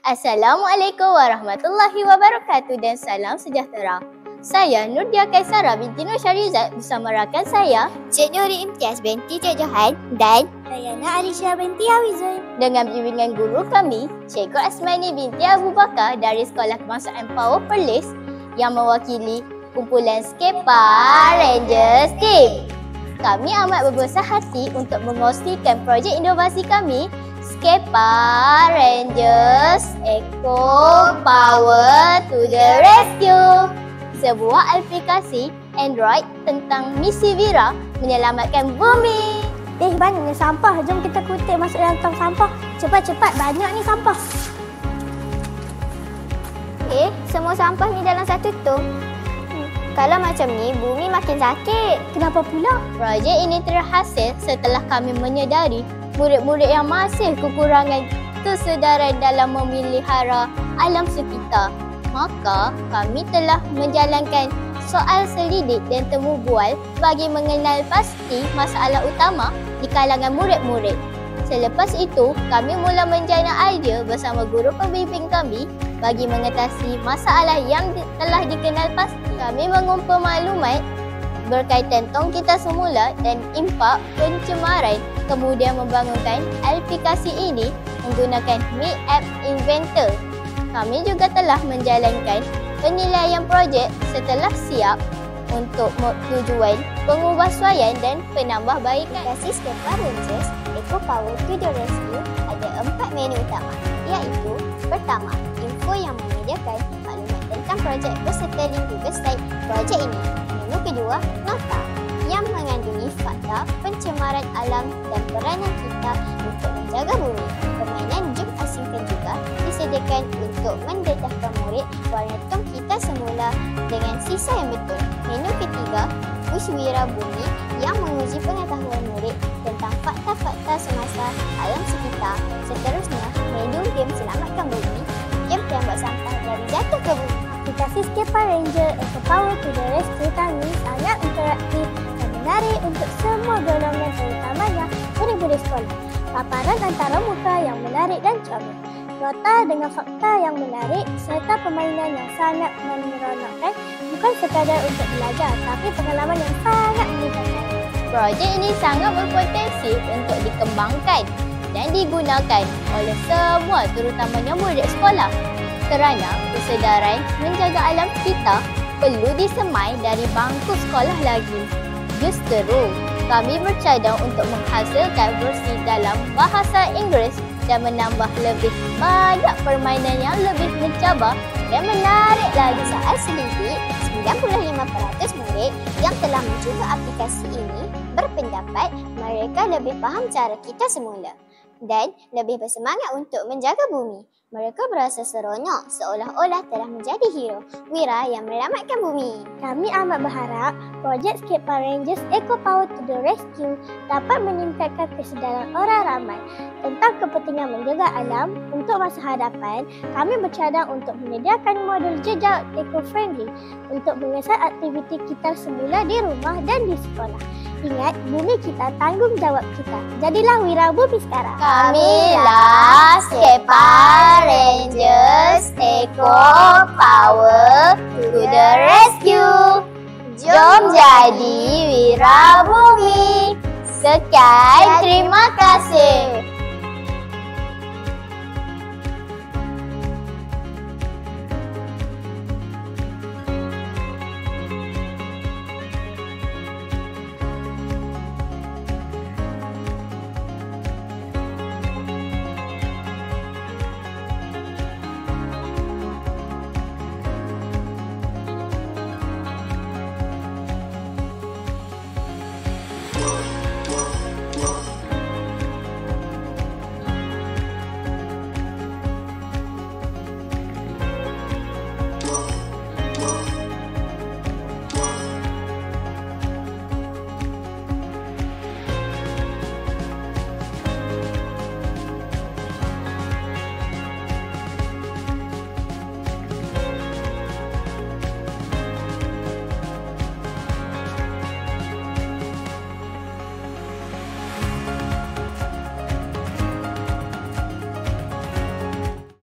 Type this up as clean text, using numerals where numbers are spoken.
Assalamualaikum warahmatullahi wabarakatuh dan salam sejahtera. Saya Nurdia Kaisara binti Nur Syarizat bersama rakan saya Cik Nuri Imtiaz binti Cik Johan dan saya Nak Alisha binti Hawizul dengan bimbingan guru kami Cikgu Asmani binti Abu Bakar dari Sekolah Kebangsaan Power Perlis yang mewakili kumpulan Skepa Rangers Team. Kami amat berbesar hati untuk mengkongsikan projek inovasi kami Skepa Rangers Eco Power to the Rescue, sebuah aplikasi Android tentang misi Wira menyelamatkan bumi. Banyaknya sampah. Jom kita kutip masuk dalam tong sampah. Cepat-cepat, banyak ni sampah. Semua sampah ni dalam satu tong. Kalau macam ni, bumi makin sakit. Kenapa pula? Projek ini terhasil setelah kami menyedari murid-murid yang masih kekurangan kesedaran dalam memelihara alam sekitar. Maka kami telah menjalankan soal selidik dan temu bual bagi mengenal pasti masalah utama di kalangan murid-murid. Selepas itu, kami mula menjana idea bersama guru pembimbing kami bagi mengatasi masalah yang telah dikenal pasti. Kami mengumpul maklumat berkaitan tong kita semula dan impak pencemaran, kemudian membangunkan aplikasi ini menggunakan Mi App Inventor. Kami juga telah menjalankan penilaian projek setelah siap untuk tujuan pengubahsuaian dan penambahbaikan. Aplikasi Skepa Rangers Eco Power to the Rescue ada 4 menu utama, iaitu pertama, info yang menyediakan maklumat tentang projek beserta link di website projek ini. Menu kedua, nota yang mengandungi fakta pencemaran alam dan peranan kita untuk menjaga bumi. Permainan jom asingkan juga disediakan untuk mendedahkan murid warna tong kita semula dengan sisa yang betul. Menu ketiga, kuis Wira Bumi yang menguji pengetahuan murid tentang fakta-fakta semasa alam sekitar. Seterusnya, menu game Selamatkan Bumi, game tembak sampah dari jatuh ke bumi. Aplikasi Skepa Ranger Eco Power to the Rescue kami sangat interaktif dan menarik untuk semua golongan, terutamanya murid-murid sekolah. Paparan antara muka yang menarik dan comel, nota dengan fakta yang menarik serta permainan yang sangat menyeronokkan bukan sekadar untuk belajar tapi pengalaman yang sangat menyenangkan. Projek ini sangat berpotensi untuk dikembangkan dan digunakan oleh semua, terutamanya murid sekolah, kerana kesedaran menjaga alam kita perlu disemai dari bangku sekolah lagi. Justeru, kami bercadang untuk menghasilkan versi dalam bahasa Inggeris dan menambah lebih banyak permainan yang lebih mencabar dan menarik lagi. Soal selidik, 95% murid yang telah mencuba aplikasi ini berpendapat mereka lebih faham cara kita semula dan lebih bersemangat untuk menjaga bumi. Mereka berasa seronok seolah-olah telah menjadi hero Wira yang menyelamatkan bumi. Kami amat berharap projek Skepa Rangers Eco Power to the Rescue dapat meningkatkan kesedaran orang ramai tentang kepentingan menjaga alam. Untuk masa hadapan, kami bercadang untuk menyediakan modul jejak eco-friendly untuk mengesan aktiviti kita semula di rumah dan di sekolah. Ingat, bumi kita tanggungjawab kita. Jadilah Wira Bumi sekarang. Kamilah Skepa Rangers Eco Power to the Rescue. Jom jadi Wira Bumi. Sekian, terima kasih.